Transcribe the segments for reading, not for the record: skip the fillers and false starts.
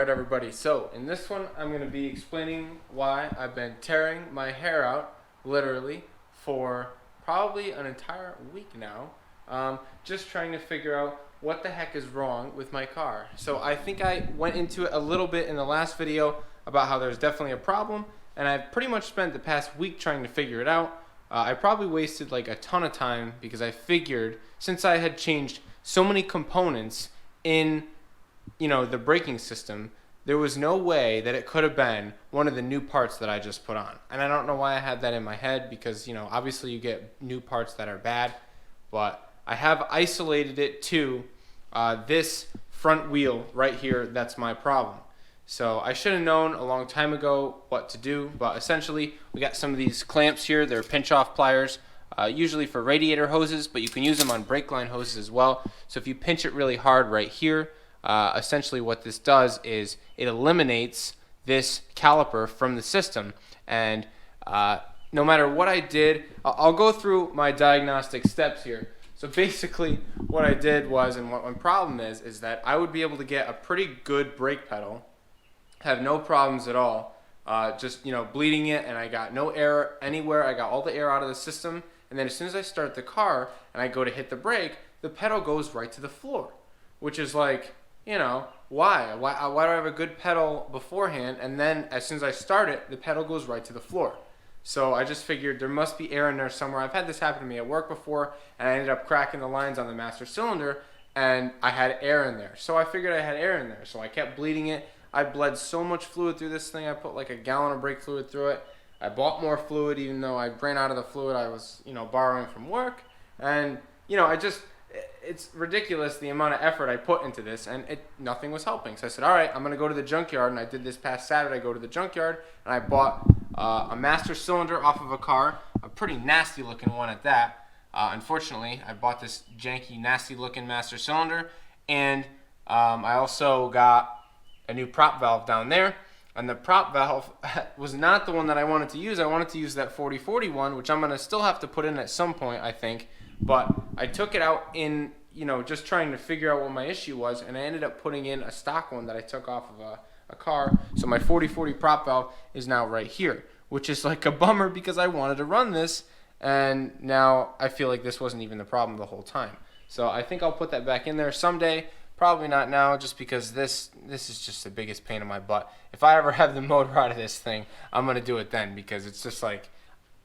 Alright everybody, so in this one I'm going to be explaining why I've been tearing my hair out, literally, for probably an entire week now, just trying to figure out what the heck is wrong with my car. So I think I went into it a little bit in the last video about how there's definitely a problem, and I've pretty much spent the past week trying to figure it out. I probably wasted like a ton of time because I figured since I had changed so many components in the braking system, there was no way that it could have been one of the new parts that I just put on. And I don't know why I had that in my head because, obviously you get new parts that are bad, but I have isolated it to this front wheel right here. That's my problem. So I should have known a long time ago what to do, but essentially we got some of these clamps here. They're pinch-off pliers, usually for radiator hoses, but you can use them on brake line hoses as well. So if you pinch it really hard right here, essentially what this does is it eliminates this caliper from the system. And no matter what I did, I'll go through my diagnostic steps here. So basically what I did was, and what my problem is that I would be able to get a pretty good brake pedal, have no problems at all, just bleeding it, and I got no air anywhere. I got all the air out of the system, and then as soon as I start the car and I go to hit the brake, the pedal goes right to the floor, which is like, why do I have a good pedal beforehand, and then as soon as I start it, the pedal goes right to the floor? So I just figured there must be air in there somewhere. I've had this happen to me at work before, and I ended up cracking the lines on the master cylinder, and I had air in there. So I figured I had air in there, so I kept bleeding it. I bled so much fluid through this thing. I put like a gallon of brake fluid through it. I bought more fluid even though I ran out of the fluid I was, borrowing from work. And, it's ridiculous the amount of effort I put into this, and nothing was helping. So I said, all right, I'm going to go to the junkyard, and I did this past Saturday. I go to the junkyard, and I bought a master cylinder off of a car, a pretty nasty looking one at that. Unfortunately, I bought this janky, nasty looking master cylinder, and I also got a new prop valve down there, and the prop valve was not the one that I wanted to use. I wanted to use that 4040 one, which I'm going to still have to put in at some point, I think, but I took it out in, just trying to figure out what my issue was, and I ended up putting in a stock one that I took off of a car, so my 4040 prop valve is now right here, which is like a bummer because I wanted to run this, and now I feel like this wasn't even the problem the whole time. So I think I'll put that back in there someday. Probably not now, just because this is just the biggest pain in my butt. If I ever have the motor out of this thing, I'm going to do it then, because it's just like,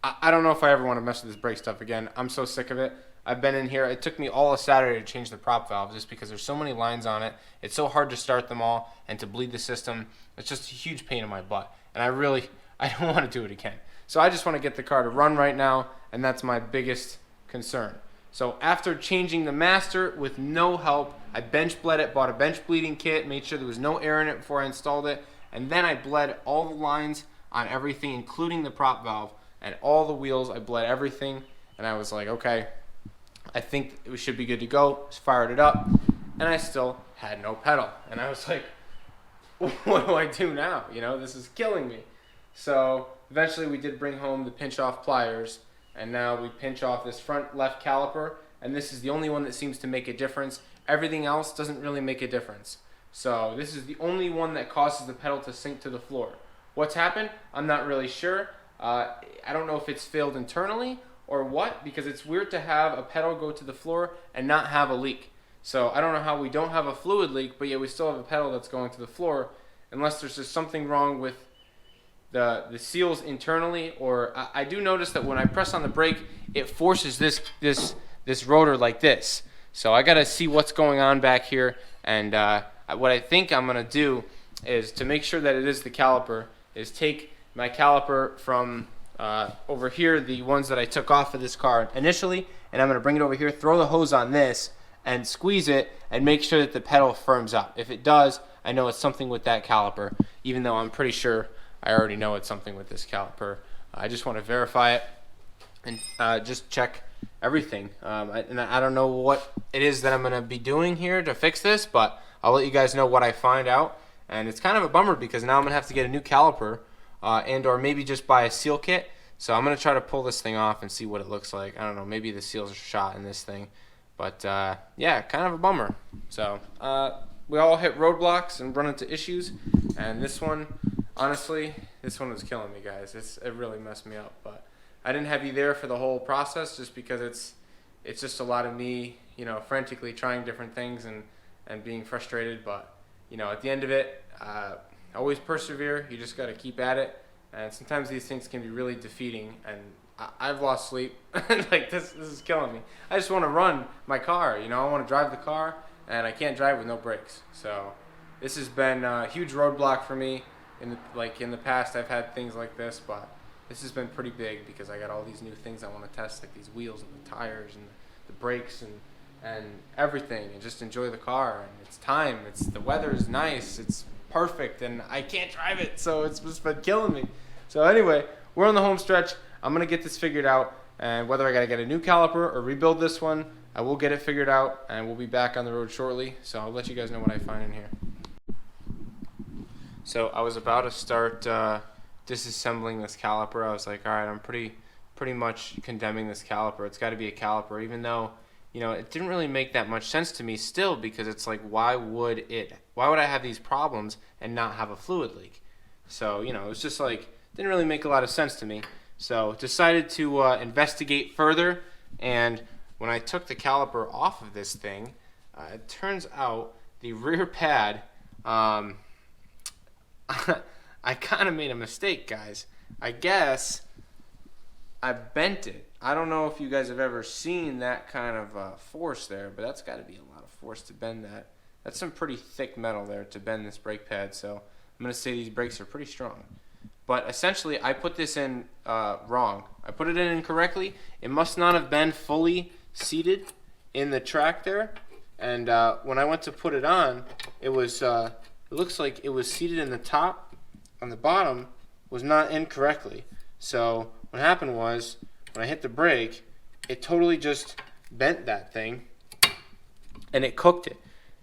I don't know if I ever want to mess with this brake stuff again. I'm so sick of it. I've been in here. It took me all of Saturday to change the prop valve just because there's so many lines on it. It's so hard to start them all and to bleed the system. It's just a huge pain in my butt, and I don't want to do it again. So I just want to get the car to run right now, and that's my biggest concern. So after changing the master with no help, I bench bled it, bought a bench bleeding kit, made sure there was no air in it before I installed it, and then I bled all the lines on everything, including the prop valve, and all the wheels. I bled everything, and I was like, okay, I think we should be good to go. Just fired it up, and I still had no pedal. And I was like, what do I do now? This is killing me. So eventually we did bring home the pinch-off pliers, and now we pinch off this front left caliper, and this is the only one that seems to make a difference. Everything else doesn't really make a difference. So this is the only one that causes the pedal to sink to the floor. What's happened? I'm not really sure. I don't know if it's failed internally or what, because it's weird to have a pedal go to the floor and not have a leak. So I don't know how we don't have a fluid leak, but yet we still have a pedal that's going to the floor, unless there's just something wrong with the seals internally. Or I do notice that when I press on the brake, it forces this rotor like this. So I gotta see what's going on back here, and what I think I'm gonna do is, to make sure that it is the caliper, is take my caliper from over here, the ones that I took off of this car initially, and I'm gonna bring it over here, throw the hose on this, and squeeze it, and make sure that the pedal firms up. If it does, I know it's something with that caliper, even though I'm pretty sure I already know it's something with this caliper. I just want to verify it and just check everything. And I don't know what it is that I'm going to be doing here to fix this, but I'll let you guys know what I find out. And it's kind of a bummer because now I'm going to have to get a new caliper and or maybe just buy a seal kit. So I'm going to try to pull this thing off and see what it looks like. I don't know, maybe the seals are shot in this thing. But yeah, kind of a bummer. So we all hit roadblocks and run into issues, and this one, honestly, this one was killing me, guys. It really messed me up, but I didn't have you there for the whole process just because it's just a lot of me, frantically trying different things and being frustrated. But at the end of it, always persevere. You just got to keep at it. And sometimes these things can be really defeating. And I've lost sleep. Like this is killing me. I just want to run my car. I want to drive the car, and I can't drive with no brakes. So this has been a huge roadblock for me. In the past, I've had things like this, but this has been pretty big because I got all these new things I want to test, like these wheels and the tires and the brakes and everything, and just enjoy the car. And it's time. The weather is nice. It's perfect, and I can't drive it, so it's just been killing me. So anyway, we're on the home stretch. I'm gonna get this figured out, and whether I gotta get a new caliper or rebuild this one, I will get it figured out, and we'll be back on the road shortly. So I'll let you guys know what I find in here. So I was about to start disassembling this caliper. I was like, all right, I'm pretty much condemning this caliper. It's got to be a caliper, even though it didn't really make that much sense to me still, because it's like, why would I have these problems and not have a fluid leak? So it was just like, didn't really make a lot of sense to me. So decided to investigate further, and when I took the caliper off of this thing, it turns out the rear pad, I kind of made a mistake, guys. I guess I bent it. I don't know if you guys have ever seen that kind of force there, but that's got to be a lot of force to bend that. That's some pretty thick metal there to bend this brake pad, so I'm going to say these brakes are pretty strong. But essentially, I put this in wrong. I put it in incorrectly. It must not have been fully seated in the track there. And when I went to put it on, it was it looks like it was seated in the top. On the bottom was not incorrectly. So what happened was, when I hit the brake, it totally just bent that thing, and it cooked it.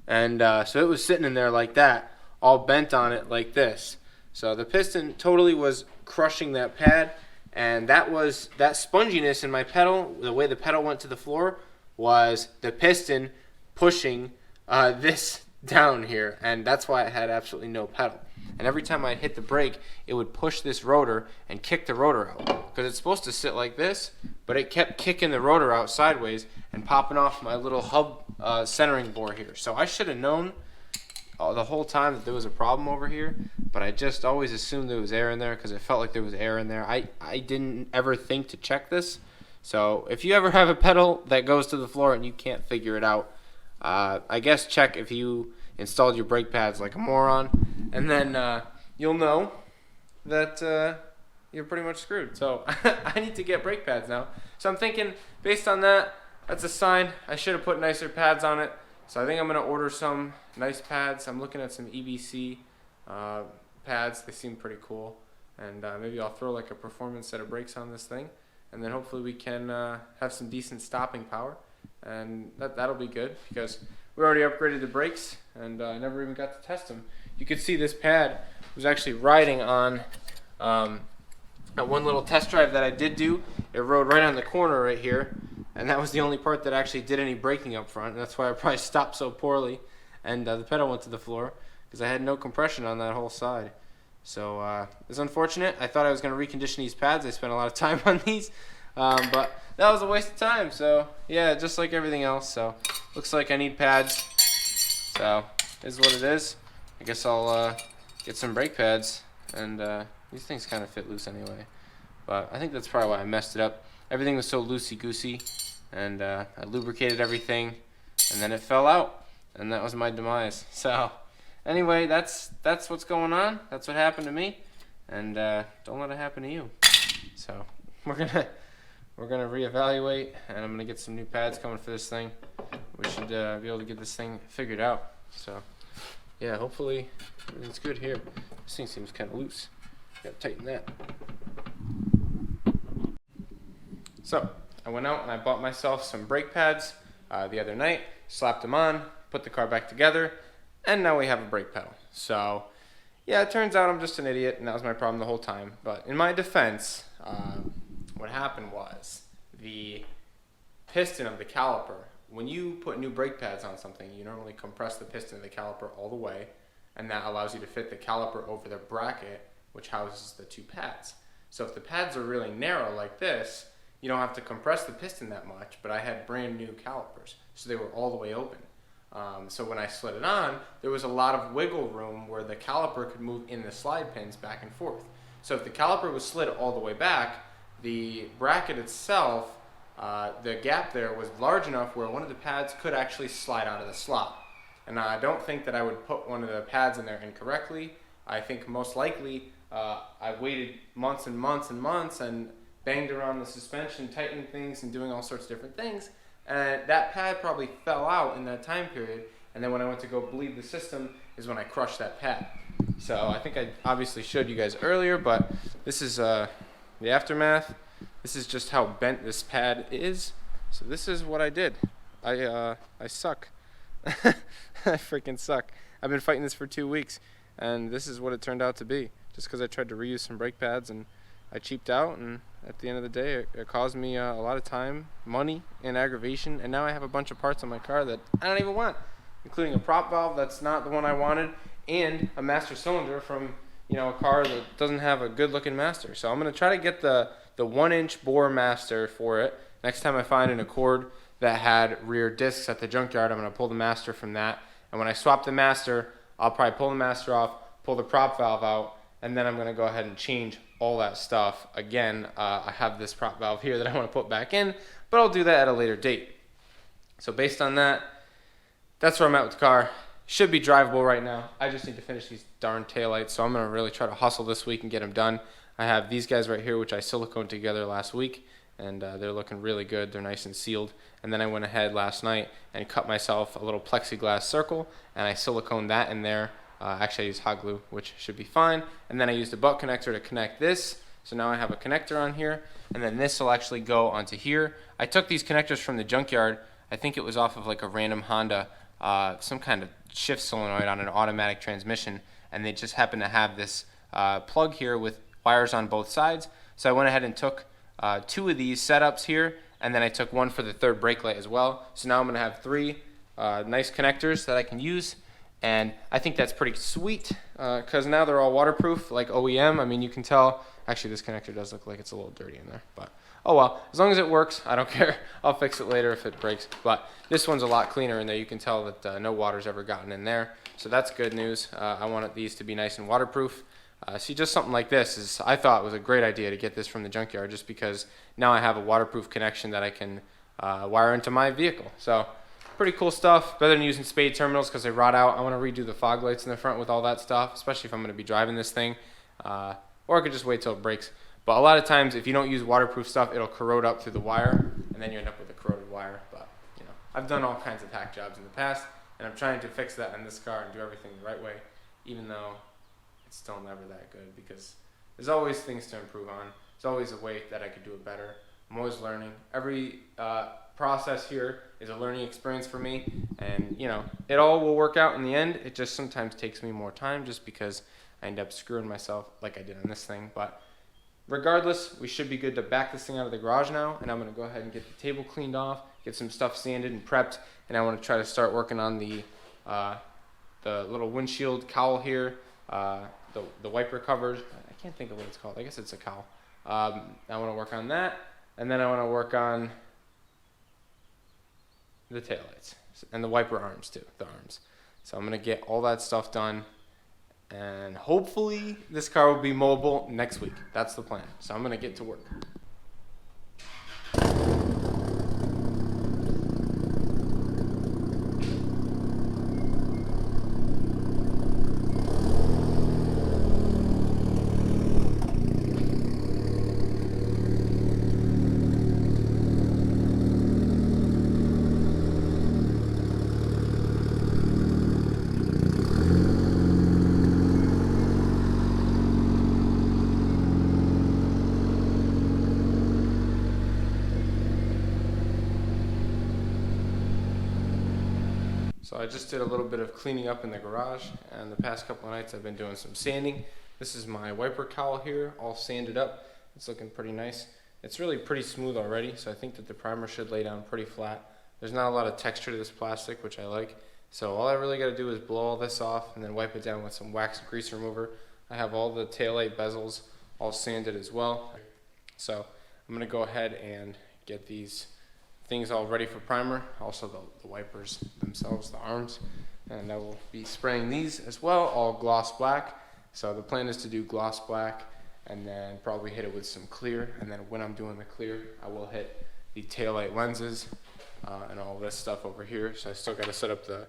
And so it was sitting in there like that, all bent on it like this. So the piston totally was crushing that pad, and that sponginess in my pedal, the way the pedal went to the floor, was the piston pushing this down here, and that's why it had absolutely no pedal. And every time I'd hit the brake, it would push this rotor and kick the rotor out, because it's supposed to sit like this, but it kept kicking the rotor out sideways and popping off my little hub centering bore here. So I should have known the whole time that there was a problem over here, but I just always assumed there was air in there because it felt like there was air in there. I didn't ever think to check this. So if you ever have a pedal that goes to the floor and you can't figure it out, I guess check if you installed your brake pads like a moron, and then you'll know that you're pretty much screwed. So I need to get brake pads now. So I'm thinking, based on that, that's a sign I should have put nicer pads on it. So I think I'm going to order some nice pads. I'm looking at some EBC pads. They seem pretty cool. And maybe I'll throw like a performance set of brakes on this thing. And then hopefully we can have some decent stopping power. And that'll be good, because we already upgraded the brakes, and I never even got to test them. You could see this pad was actually riding on at one little test drive that I did do. It rode right on the corner right here, and that was the only part that actually did any braking up front. And that's why I probably stopped so poorly, and the pedal went to the floor, because I had no compression on that whole side. So it's unfortunate. I thought I was going to recondition these pads. I spent a lot of time on these, but that was a waste of time. So yeah, just like everything else. So looks like I need pads. So this is what it is. I guess I'll get some brake pads, and these things kind of fit loose anyway. But I think that's probably why I messed it up. Everything was so loosey-goosey, and I lubricated everything, and then it fell out, and that was my demise. So anyway, that's what's going on. That's what happened to me, and don't let it happen to you. So we're gonna reevaluate, and I'm gonna get some new pads coming for this thing. We should be able to get this thing figured out. So yeah, hopefully everything's good here. This thing seems kind of loose. Gotta tighten that. So I went out and I bought myself some brake pads the other night, slapped them on, put the car back together, and now we have a brake pedal. So yeah, it turns out I'm just an idiot, and that was my problem the whole time. But in my defense, what happened was the piston of the caliper when you put new brake pads on something, you normally compress the piston of the caliper all the way, and that allows you to fit the caliper over the bracket, which houses the two pads. So if the pads are really narrow like this, you don't have to compress the piston that much, but I had brand new calipers, so they were all the way open. So when I slid it on, there was a lot of wiggle room where the caliper could move in the slide pins back and forth. So if the caliper was slid all the way back, the bracket itself, the gap there was large enough where one of the pads could actually slide out of the slot. And I don't think that I would put one of the pads in there incorrectly. I think most likely I waited months and months and months and banged around the suspension, tightening things and doing all sorts of different things. And that pad probably fell out in that time period. And then when I went to go bleed the system is when I crushed that pad. So I think I obviously showed you guys earlier, but this is the aftermath. This is just how bent this pad is. So this is what I did. I suck. I freaking suck. I've been fighting this for 2 weeks, and this is what it turned out to be. Just because I tried to reuse some brake pads and I cheaped out, and at the end of the day, it caused me a lot of time, money, and aggravation. And now I have a bunch of parts on my car that I don't even want, including a prop valve that's not the one I wanted, and a master cylinder from a car that doesn't have a good-looking master. So I'm gonna try to get the 1-inch bore master for it. Next time I find an Accord that had rear discs at the junkyard, I'm gonna pull the master from that. And when I swap the master, I'll probably pull the master off, pull the prop valve out, and then I'm gonna go ahead and change all that stuff. Again, I have this prop valve here that I wanna put back in, but I'll do that at a later date. So based on that, that's where I'm at with the car. Should be drivable right now. I just need to finish these darn taillights, so I'm gonna really try to hustle this week and get them done. I have these guys right here, which I siliconed together last week, and they're looking really good. They're nice and sealed. And then I went ahead last night and cut myself a little plexiglass circle, and I siliconed that in there. Actually, I used hot glue, which should be fine. And then I used a butt connector to connect this. So now I have a connector on here, and then this will actually go onto here. I took these connectors from the junkyard. I think it was off of like a random Honda, some kind of shift solenoid on an automatic transmission, and they just happen to have this plug here with wires on both sides. So I went ahead and took 2 of these setups here, and then I took one for the third brake light as well. So now I'm gonna have 3 nice connectors that I can use, and I think that's pretty sweet because now they're all waterproof like OEM. I mean, you can tell, actually this connector does look like it's a little dirty in there, but oh well, as long as it works, I don't care. I'll fix it later if it breaks, but this one's a lot cleaner in there. You can tell that no water's ever gotten in there, so that's good news. I wanted these to be nice and waterproof. See, just something like this I thought was a great idea to get this from the junkyard, just because now I have a waterproof connection that I can wire into my vehicle. So pretty cool stuff. Better than using spade terminals because they rot out. I want to redo the fog lights in the front with all that stuff, especially if I'm going to be driving this thing. Or I could just wait till it breaks. But a lot of times, if you don't use waterproof stuff, it'll corrode up through the wire, and then you end up with a corroded wire. But I've done all kinds of hack jobs in the past, and I'm trying to fix that in this car and do everything the right way, even though it's still never that good, because there's always things to improve on. There's always a way that I could do it better. I'm always learning. Every process here is a learning experience for me, and it all will work out in the end. It just sometimes takes me more time just because I end up screwing myself like I did on this thing. But regardless, we should be good to back this thing out of the garage now, and I'm going to go ahead and get the table cleaned off, get some stuff sanded and prepped, and I want to try to start working on the little windshield cowl here, the wiper covers. I can't think of what it's called. I guess it's a cowl. I want to work on that, and then I want to work on the taillights and the wiper arms too, the arms. So I'm going to get all that stuff done, and hopefully this car will be mobile next week. That's the plan. So I'm going to get to work. So I just did a little bit of cleaning up in the garage, and the past couple of nights I've been doing some sanding. This is my wiper cowl here, all sanded up. It's looking pretty nice. It's really pretty smooth already, so I think that the primer should lay down pretty flat. there's not a lot of texture to this plastic, which I like. So all I really got to do is blow all this off and then wipe it down with some wax and grease remover. I have all the taillight bezels all sanded as well. So I'm going to go ahead and get these things all ready for primer. Also the wipers themselves, the arms. And I will be spraying these as well, all gloss black. So the plan is to do gloss black and then probably hit it with some clear. And then when I'm doing the clear, I will hit the taillight lenses and all this stuff over here. So I still got to set up the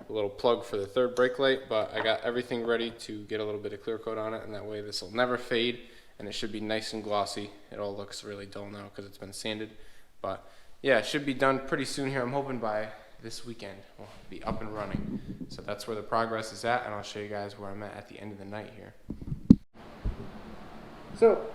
little plug for the third brake light, but I got everything ready to get a little bit of clear coat on it, and that way this will never fade and it should be nice and glossy. It all looks really dull now because it's been sanded, but yeah, it should be done pretty soon here. I'm hoping by this weekend we'll be up and running. So that's where the progress is at, and I'll show you guys where I'm at the end of the night here. So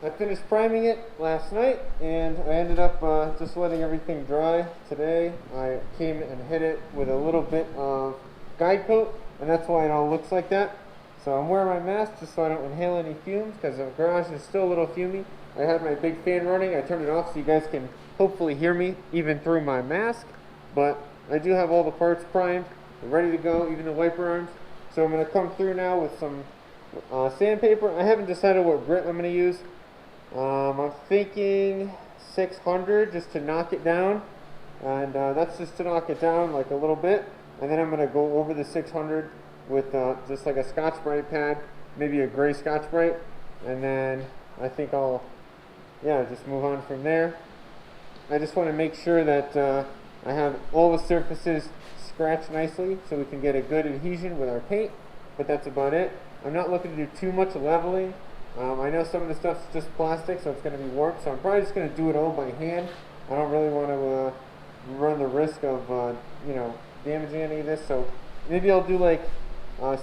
I finished priming it last night, and I ended up just letting everything dry. Today I came and hit it with a little bit of guide coat, and that's why it all looks like that. So I'm wearing my mask just so I don't inhale any fumes, because the garage is still a little fumey. I had my big fan running. I turned it off so you guys can hopefully hear me even through my mask. But I do have all the parts primed, ready to go, even the wiper arms. So I'm going to come through now with some sandpaper. I haven't decided what grit I'm going to use. I'm thinking 600 just to knock it down, and that's just to knock it down like a little bit, and then I'm going to go over the 600 with just like a Scotch-Brite pad, maybe a gray Scotch-Brite, and then I think I'll just move on from there. I just want to make sure that I have all the surfaces scratched nicely so we can get a good adhesion with our paint, but that's about it. I'm not looking to do too much leveling. I know some of the stuff's just plastic, so it's going to be warped, so I'm probably just going to do it all by hand. I don't really want to run the risk of damaging any of this, so maybe I'll do like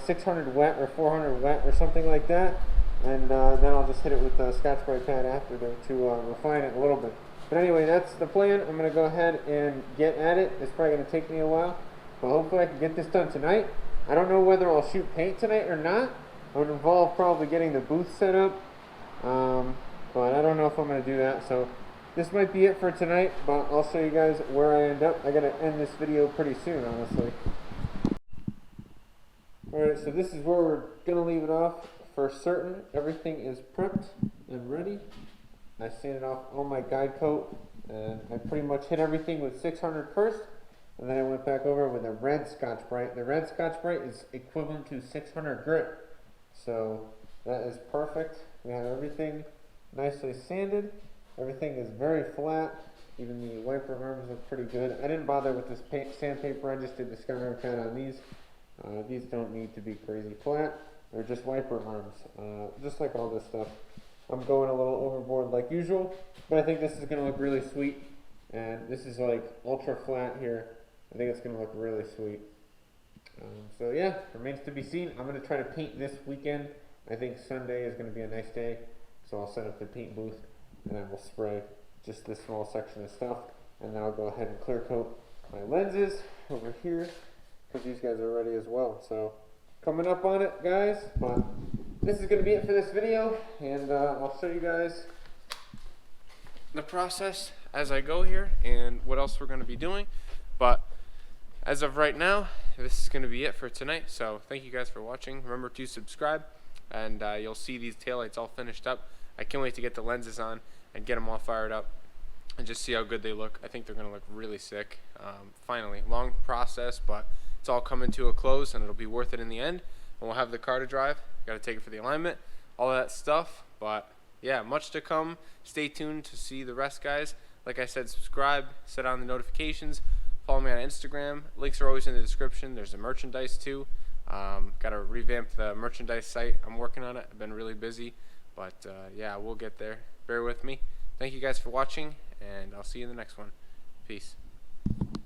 600 wet or 400 wet or something like that, and then I'll just hit it with the Scotch-Brite pad after to refine it a little bit. But anyway, that's the plan. I'm going to go ahead and get at it. It's probably going to take me a while, but hopefully I can get this done tonight. I don't know whether I'll shoot paint tonight or not. It would involve probably getting the booth set up, but I don't know if I'm going to do that. So this might be it for tonight, but I'll show you guys where I end up. I got to end this video pretty soon, honestly. Alright, so this is where we're going to leave it off for certain. Everything is prepped and ready. I sanded off all my guide coat, and I pretty much hit everything with 600 first, and then I went back over with a red Scotch-Brite. The red Scotch-Brite is equivalent to 600 grit. So that is perfect. We have everything nicely sanded. Everything is very flat. Even the wiper arms look pretty good. I didn't bother with this sandpaper. I just did the scutter pad on these. These don't need to be crazy flat. They're just wiper arms. Just like all this stuff. I'm going a little overboard like usual, but I think this is going to look really sweet. And this is like ultra flat here. I think it's going to look really sweet. So yeah, remains to be seen. I'm going to try to paint this weekend. I think Sunday is going to be a nice day, so I'll set up the paint booth and I will spray just this small section of stuff, and then I'll go ahead and clear coat my lenses over here because these guys are ready as well. So coming up on it, guys, but this is going to be it for this video, and I'll show you guys The process as I go here and what else we're going to be doing, but as of right now, this is going to be it for tonight. So thank you guys for watching. Remember to subscribe, and you'll see these taillights all finished up. I can't wait to get the lenses on and get them all fired up and just see how good they look. I think they're going to look really sick. Finally, long process, but it's all coming to a close, and it'll be worth it in the end. And we'll have the car to drive. Got to take it for the alignment, all that stuff. But yeah, much to come. Stay tuned to see the rest, guys. Like I said, subscribe, set on the notifications. Follow me on Instagram. Links are always in the description. There's the merchandise too. Got to revamp the merchandise site. I'm working on it. I've been really busy, but yeah, we'll get there. Bear with me. Thank you guys for watching, and I'll see you in the next one. Peace.